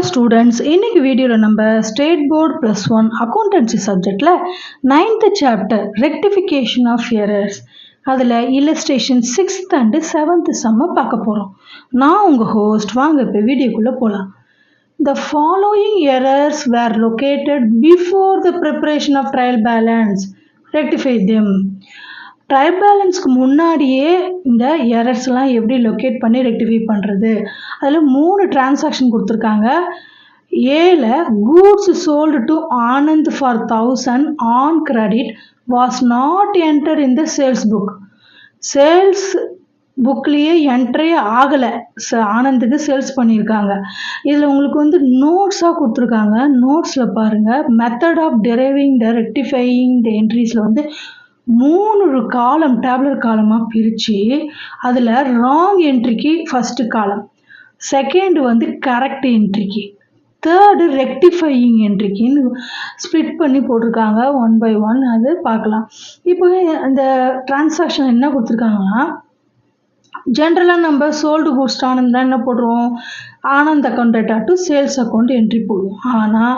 Students, இன்னைக்கு வீடியோவில் நம்ம ஸ்டேட் போர்டு +1 அக்கௌண்டன்சி சப்ஜெக்டில் 9th chapter rectification of errors அதில் இல்லஸ்ட்ரேஷன் 6th அண்ட் 7th சம்ம பார்க்க போகிறோம். நான் உங்கள் ஹோஸ்ட். வாங்க இப்போ வீடியோக்குள்ளே போகலாம். The following errors were located before the preparation of trial balance. Rectify them. Trial பேலன்ஸ்க்கு முன்னாடியே இந்த எரர்ஸ்லாம் எப்படி லொக்கேட் பண்ணி ரெக்டிஃபை பண்ணுறது, அதில் 3 டிரான்சாக்ஷன் கொடுத்துருக்காங்க. ஏல goods sold to Anand for 1000 on credit was not enter in the sales book. Sales புக்லேயே என்ட்ரே ஆகலை, ஆனந்துக்கு சேல்ஸ் பண்ணியிருக்காங்க. இதில் உங்களுக்கு வந்து நோட்ஸாக கொடுத்துருக்காங்க. நோட்ஸில் பாருங்கள், மெத்தட் ஆஃப் டெரைவிங் த ரெக்டிஃபையிங் த என்ட்ரிஸில் வந்து 3 காலம் டேப்லர் காலமாக பிரித்து அதில் ராங் என்ட்ரிக்கு ஃபஸ்ட்டு காலம், செகண்டு வந்து கரெக்ட் என்ட்ரிக்கு, தேர்டு ரெக்டிஃபையிங் என்ட்ரிக்குன்னு ஸ்ப்ளிட் பண்ணி போட்டிருக்காங்க. 1 by 1 அது பார்க்கலாம். இப்போ இந்த டிரான்சாக்ஷன் என்ன கொடுத்துருக்காங்கன்னா, ஜென்ரலாக நம்ம சோல்டு குட்ஸ் ஆனந்த்னா என்ன போடுறோம், Anand account data to sales account entry போடுவோம். ஆனால்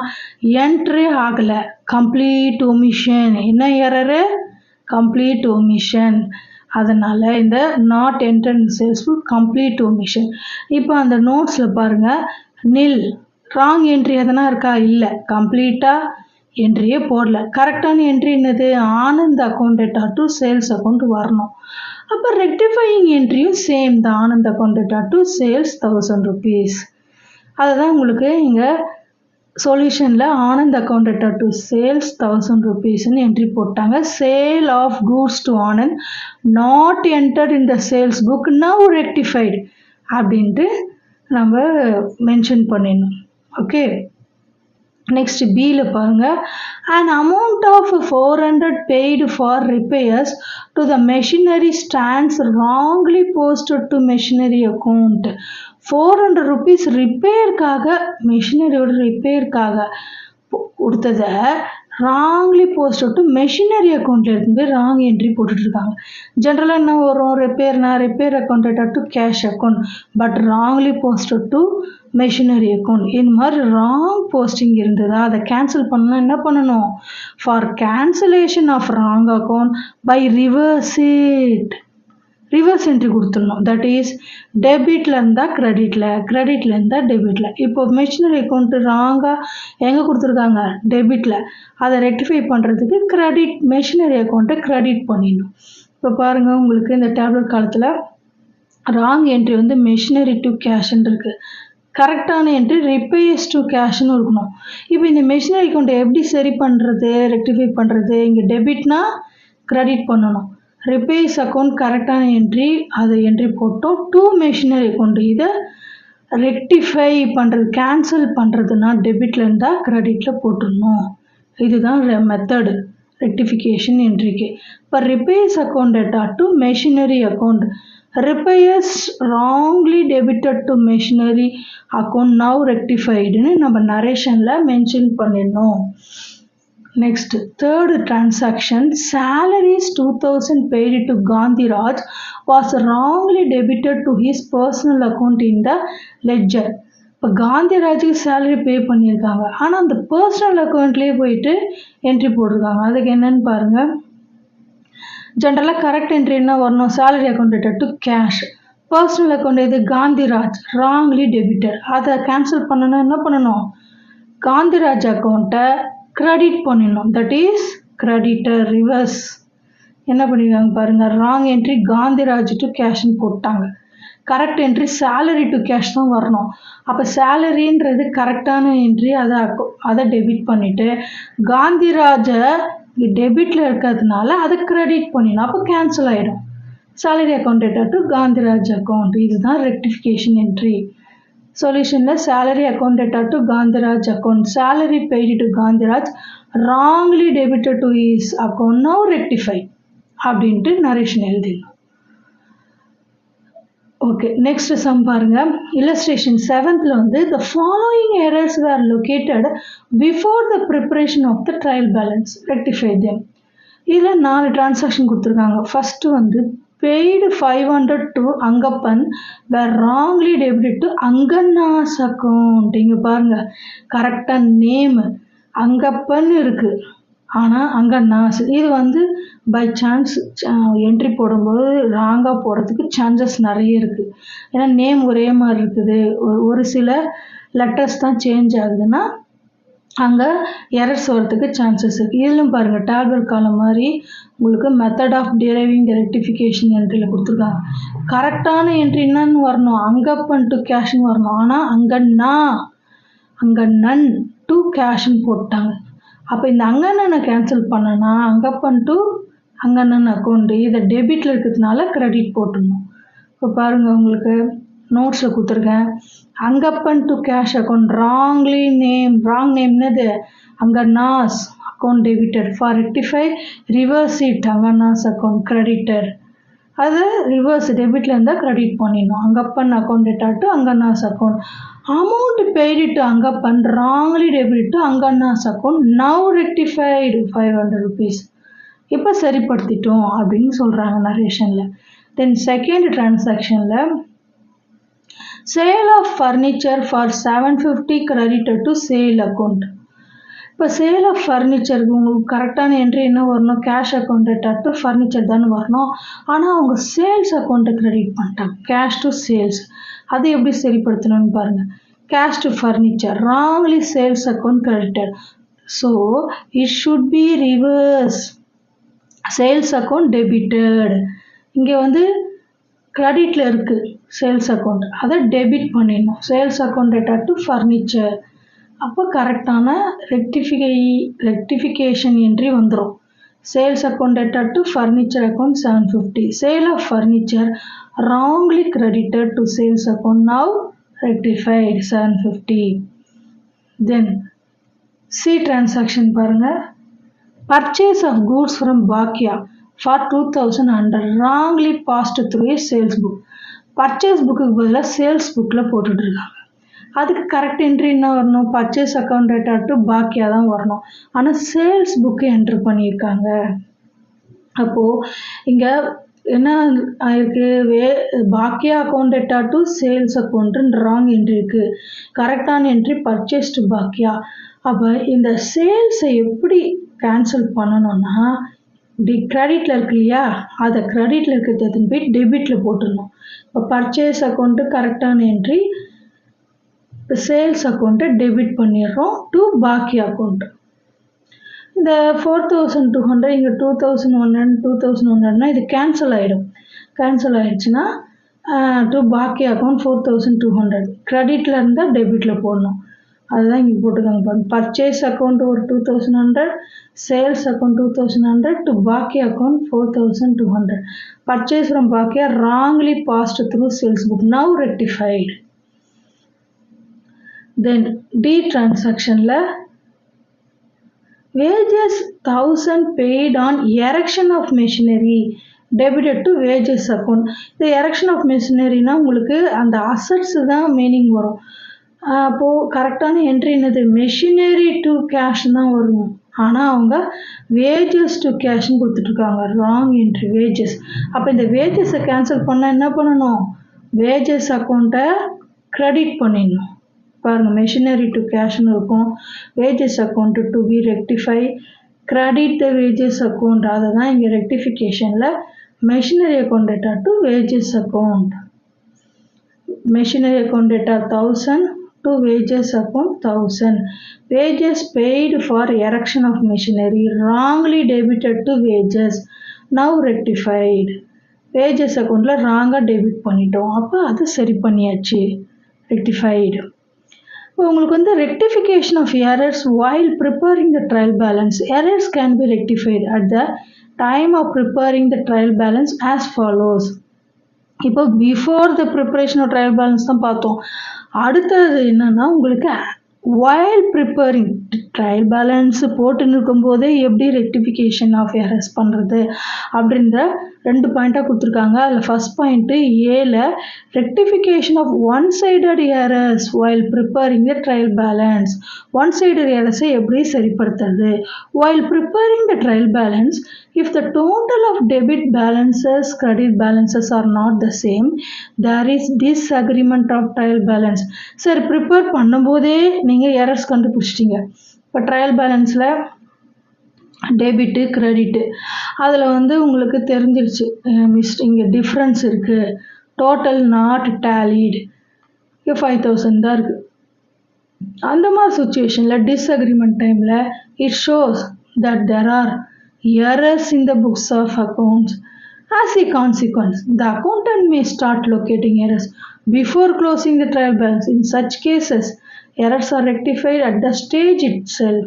என்ட்ரே ஆகலை, கம்ப்ளீட் ஒமிஷன். என்ன எரரு? Complete omission. அதனால் இந்த not enter sales book complete omission. இப்போ அந்த நோட்ஸில் பாருங்கள், நில் ராங் என்ட்ரி எதனா இருக்கா? இல்லை, கம்ப்ளீட்டாக என்ட்ரியே போடல. கரெக்டான என்ட்ரி என்னது? Anand account data to sales account வரணும். அப்போ ரெக்டிஃபையிங் என்ட்ரியும் சேம் தான், Anand account data to sales 1000 rupees. அதுதான் உங்களுக்கு இங்கே சொல்யூஷனில் Anand account data to sales 1000 rupeesன்னு என்ட்ரி போட்டாங்க. Sale of goods to Anand not enter in the sales book now rectified அப்படின்ட்டு நம்ம மென்ஷன் பண்ணிடணும். ஓகே, நெக்ஸ்ட் பியில் பாருங்கள், and amount of 400 paid for repairs to the machinery stands wrongly posted to machinery account. 400 rupees ரிப்பேருக்காக, மெஷினரியோட ரிப்பேருக்காக கொடுத்ததை wrongly posted to machinery அக்கௌண்ட்டில் எடுத்து போய் wrong entry போட்டுட்ருக்காங்க. ஜென்ரலாக என்ன வரும்? ரிப்பேர்னா repair account data to cash account, but wrongly posted to machinery account. இந்த மாதிரி ராங் போஸ்டிங் இருந்ததா, அதை கேன்சல் பண்ணால் என்ன பண்ணணும்? For cancellation of wrong account by reverse it, reverse entry கொடுத்துடணும். தட் இஸ் டெபிட்டில் இருந்தால் கிரெடிட்டில், கிரெடிட்டில் இருந்தால் டெபிட்டில். இப்போ மெஷினரி அக்கௌண்ட்டு ராங்காக எங்கே கொடுத்துருக்காங்க? டெபிட்டில். அதை ரெக்டிஃபை பண்ணுறதுக்கு கிரெடிட், மெஷினரி அக்கௌண்ட்டை கிரெடிட் பண்ணிடணும். இப்போ பாருங்கள், உங்களுக்கு இந்த டேப்லெட் காலத்தில் ராங் என்ட்ரி வந்து மெஷினரி டு கேஷ்ன்னு இருக்குது. கரெக்டான என்ட்ரி ரிப்பேர்ஸ் டு கேஷ்னு இருக்கணும். இப்போ இந்த மெஷினரி அக்கௌண்ட்டை எப்படி சரி பண்ணுறது, ரெக்டிஃபை பண்ணுறது? இங்கே டெபிட்னா கிரெடிட் பண்ணணும். ரிப்பேர்ஸ் அக்கௌண்ட் கரெக்டான என்ட்ரி, அதை என்ட்ரி போட்டோம். டூ மெஷினரி அக்கௌண்ட், இதை ரெக்டிஃபை பண்ணுறது, கேன்சல் பண்ணுறதுனா டெபிட்டில் இருந்தால் கிரெடிட்டில் போட்டுடணும். இதுதான் மெத்தடு ரெக்டிஃபிகேஷன் என்ட்ரிக்கு. இப்போ repairs account data to machinery account, repairs wrongly debited to machinery account now ரெக்டிஃபைடுன்னு நம்ம நரேஷனில் மென்ஷன் பண்ணிடணும். Next third transaction, salaries 2000 paid to Gandhiraj was wrongly debited to his personal account in the ledger. இப்போ காந்திராஜுக்கு salary பே பண்ணியிருக்காங்க, ஆனால் அந்த personal அக்கௌண்ட்லேயே போயிட்டு entry போட்டிருக்காங்க. அதுக்கு என்னன்னு பாருங்கள். ஜென்ரலாக கரெக்ட் என்ட்ரி என்ன வரணும்? Salary account data to cash, personal account இது காந்திராஜ் ராங்லி டெபிட்டட். அதை கேன்சல் பண்ணணும், என்ன பண்ணணும்? காந்திராஜ் அக்கௌண்ட்டை கிரெடிட் பண்ணிடணும். That is creditor reverse. என்ன பண்ணியிருக்காங்க பாருங்கள், ராங் என்ட்ரி காந்திராஜ் டு கேஷ்னு போட்டாங்க. Correct entry salary to cash தான் வரணும். அப்போ சேலரின்றது கரெக்டான என்ட்ரி, அதை டெபிட் பண்ணிவிட்டு காந்திராஜை டெபிட்டில் இருக்கிறதுனால அதை கிரெடிட் பண்ணிடணும். அப்போ கேன்சல் ஆகிடும். Salary account data to Gandhiraj account. இதுதான் ரெக்டிஃபிகேஷன் என்ட்ரி. சொல்யூஷனில் salary account data to Gandhiraj account, salary paid to Gandhiraj wrongly debited to his account now rectify அப்படின்ட்டு நரேஷன் எழுதிடணும். ஓகே, நெக்ஸ்ட் சம் பாருங்கள். இல்லஸ்ட்ரேஷன் 7th வந்து the following errors were located before the preparation of the trial balance, rectify them. இதில் 4 transaction கொடுத்துருக்காங்க. First வந்து paid 500 to Angappan were wrongly debited to Anganna's account. இங்க பாருங்க கரெக்டாக name Angappan இருக்கு ஆனால் அங்கன்னாஸ் இது வந்து பை சான்ஸ் என்ட்ரி போடும்போது ராங்காக போடுறதுக்கு சான்சஸ் நிறைய இருக்குது. ஏன்னா நேம் ஒரே மாதிரி இருக்குது, ஒரு சில லெட்டர்ஸ் தான் சேஞ்ச் ஆகுதுன்னா அங்கே எரர்ஸ் வரதுக்கு சான்சஸ் இருக்குது. இதிலும் பாருங்கள் டேப்லெட் காலம் மாதிரி உங்களுக்கு method of driving the rectification என்ட்ரியில் கொடுத்துருக்காங்க. கரெக்டான என்ட்ரி என்னன்னு வரணும், அங்கப்பன் டு கேஷ்னு வரணும். ஆனால் அங்கே நன் டு கேஷ்னு போட்டாங்க. அப்போ இந்த அங்கண்ணனை கேன்சல் பண்ணனா அங்கப்பன் டு அங்கண்ணன் அக்கௌண்ட்டு இதை டெபிட்டில் இருக்கிறதுனால கிரெடிட் போட்டுடணும். இப்போ பாருங்கள் உங்களுக்கு நோட்ஸில் கொடுத்துருக்கேன். Angappan to cash account wrong நேம்னது Anganna's account debited for rectify reverse it Anganna's account credited. அது ரிவர்ஸ் டெபிட்டில் இருந்தால் கிரெடிட் பண்ணிடணும். அங்கப்பன் அக்கௌண்ட் டெட்டாட் to Anganna's account amount paid to Angappan wrongly debit to Anganna's account now rectified 500 rupees. இப்போ சரிப்படுத்திட்டோம் அப்படின்னு சொல்கிறாங்க நரேஷனில். தென் செகண்ட் டிரான்சாக்ஷனில் sale of furniture for 750 credited to sale account. இப்போ சேல் ஆஃப் ஃபர்னிச்சருக்கு உங்களுக்கு கரெக்டான என்ட்ரி என்ன வரணும், கேஷ் அக்கௌண்ட் டெட்டாட் டு ஃபர்னிச்சர் தானே வரணும். ஆனால் அவங்க சேல்ஸ் அக்கௌண்ட்டை கிரெடிட் பண்ணிட்டாங்க, கேஷ் டு சேல்ஸ். அது எப்படி சரிப்படுத்தணும்னு பாருங்கள். Cash to furniture wrongly sales account credited, so it should be reverse sales account debited. இங்கே வந்து கிரெடிட்டில் இருக்குது சேல்ஸ் அக்கௌண்ட், அதை டெபிட் பண்ணிடணும். சேல்ஸ் அக்கௌண்ட் டெட்டாட் டு ஃபர்னிச்சர். அப்போ கரெக்டான ரெக்டிஃபிகேஷன் என்ட்ரி வந்துடும். சேல்ஸ் அக்கௌண்ட் டெட்டாட் to furniture account 750. Sale of furniture wrongly credited to sales account now rectified 750. Then C transaction பாருங்கள். பர்ச்சேஸ் ஆஃப் கூட்ஸ் ஃப்ரம் பாக்கியா for 2100 wrongly passed through A sales book. Purchase புக்குக்கு பதிலாக sales புக்கில் போட்டுட்ருக்காங்க. அதுக்கு correct entry என்ன வரணும், purchase account டெட்டாட் டு பாக்கியா தான் வரணும். ஆனால் சேல்ஸ் புக்கு என்ட்ரு பண்ணியிருக்காங்க. அப்போது இங்கே என்ன ஆயிருக்கு, பாக்கியா அக்கௌண்ட் டெட்டாட் டு சேல்ஸ் அக்கௌண்ட்டுன்னு ராங் என்ட்ரி இருக்குது. கரெக்டான என்ட்ரி பர்ச்சேஸ் டு பாக்கியா. அப்போ இந்த சேல்ஸை எப்படி கேன்சல் பண்ணணும்னா கிரெடிட்டில் இருக்கு இல்லையா, அதை கிரெடிட்டில் இருக்கிறது போய் டெபிட்டில் போட்டுடணும். இப்போ பர்ச்சேஸ் அக்கௌண்ட்டு கரெக்டான என்ட்ரி, சேல்ஸ் அக்கௌண்ட்டை டெபிட் பண்ணிடுறோம் டு பாக்கி அக்கௌண்ட். இந்த 4200 இங்கே 2100 2100னா இது கேன்சல் ஆகிடும். கேன்சல் ஆகிடுச்சுன்னா டு பாக்கி அக்கௌண்ட் 4200 கிரெடிட்டில் இருந்தால் டெபிட்டில் போடணும். அதுதான் இங்கே போட்டுருக்காங்க பாருங்க. பர்ச்சேஸ் அக்கௌண்ட் ஒரு 2100, சேல்ஸ் அக்கௌண்ட் 2100 டு பாக்கி அக்கௌண்ட் 4200. பர்ச்சேஸ் ஃப்ரம் பாக்கியா wrongly passed through sales book now rectified. Then D டிரான்சாக்ஷனில் wages 1000 paid on erection of machinery debited to wages account. இந்த எரெக்ஷன் ஆஃப் மெஷினரினா உங்களுக்கு அந்த அசட்ஸ் தான் மீனிங் வரும். அப்போது கரெக்டான என்ட்ரி என்னது, மெஷினரி டு கேஷ் தான் வரும். ஆனால் அவங்க வேஜஸ் டு கேஷ்னு கொடுத்துட்ருக்காங்க, ராங் என்ட்ரி வேஜஸ். அப்போ இந்த வேஜஸை கேன்சல் பண்ணால் என்ன பண்ணணும், வேஜஸ் அக்கௌண்ட்டை கிரெடிட் பண்ணிடணும். பாருங்கள் மெஷினரி டு கேஷ்னு இருக்கும், wages account to be rectify credit the wages account. அதை தான் இங்கே ரெக்டிஃபிகேஷனில் machinery account data to wages account. Machinery account data 1000 to wages account 1000. Wages paid for erection of machinery wrongly debited to wages now rectified. Wages accountல ராங்காக debit பண்ணிட்டோம், அப்போ அது சரி பண்ணியாச்சு, ரெக்டிஃபைடு. உங்களுக்கு வந்து rectification of errors while preparing the trial balance. Errors can be rectified at the time of preparing the trial balance as follows. இப்போ before the preparation of trial balance தான் பார்த்தோம். அடுத்தது என்னென்னா உங்களுக்கு while ப்ரிப்பேரிங் ட்ரையல் பேலன்ஸு போட்டுன்னு இருக்கும்போதே எப்படி rectification of errors பண்ணுறது அப்படின்ற 2 பாயிண்ட்டாக கொடுத்துருக்காங்க. அதில் ஃபஸ்ட் பாயிண்ட்டு ஏல rectification of one sided errors while preparing the trial balance. One sided எரர்ஸை எப்படி சரிப்படுத்துறது? While preparing the trial balance, if the total of debit balances, credit balances are not the same, there is disagreement of trial balance. சரி, prepare பண்ணும்போதே நீங்கள் errors கண்டுபிடிச்சிட்டிங்க. இப்போ trial பேலன்ஸில் debit credit அதில் உங்களுக்கு தெரிஞ்சிருச்சு இங்கே டிஃப்ரென்ஸ் இருக்குது, டோட்டல் நாட் டேலிடு, 5000 தான் இருக்குது. அந்த மாதிரி சுச்சுவேஷனில் டிஸ்அக்ரிமெண்ட் டைமில் it shows that there are errors in the books of accounts. As a consequence, the accountant may start locating errors before closing the trial balance. In such cases, errors are rectified at the stage itself.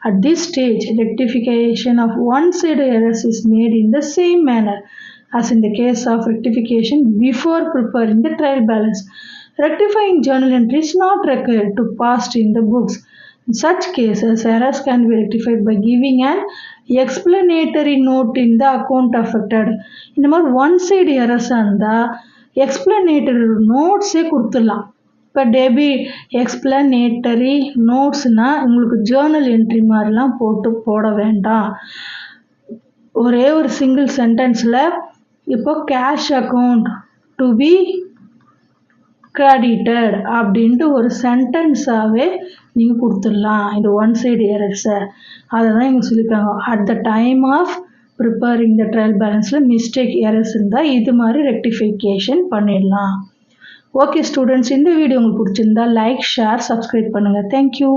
At this stage, rectification of one-sided errors is made in the same manner as in the case of rectification before preparing the trial balance. Rectifying journal entry is not required to pass in the books. In such cases, errors can be rectified by giving an explanatory note in the account affected. இந்த மாதிரி one side எரர்ஸாக இருந்தால் explanatory நோட்ஸே கொடுத்துடலாம். இப்போ explanatory நோட்ஸ்னால் உங்களுக்கு Journal entry மாதிரிலாம் போட வேண்டாம். ஒரே ஒரு சிங்கிள் சென்டென்ஸில் இப்போ cash account to be credited அப்படின்ட்டு ஒரு சென்டென்ஸாகவே நீங்கள் கொடுத்துடலாம் இந்த ஒன் சைடு எரர்ஸை. அதை தான் இங்கே சொல்லியிருக்காங்க. At the time of preparing the trial பேலன்ஸில் மிஸ்டேக் எரர்ஸ் இருந்தால் இது மாதிரி ரெக்டிஃபிகேஷன் பண்ணிடலாம். ஓகே ஸ்டூடெண்ட்ஸ், இந்த வீடியோ உங்களுக்கு பிடிச்சிருந்தா லைக், ஷேர், சப்ஸ்கிரைப் பண்ணுங்கள். தேங்க்யூ.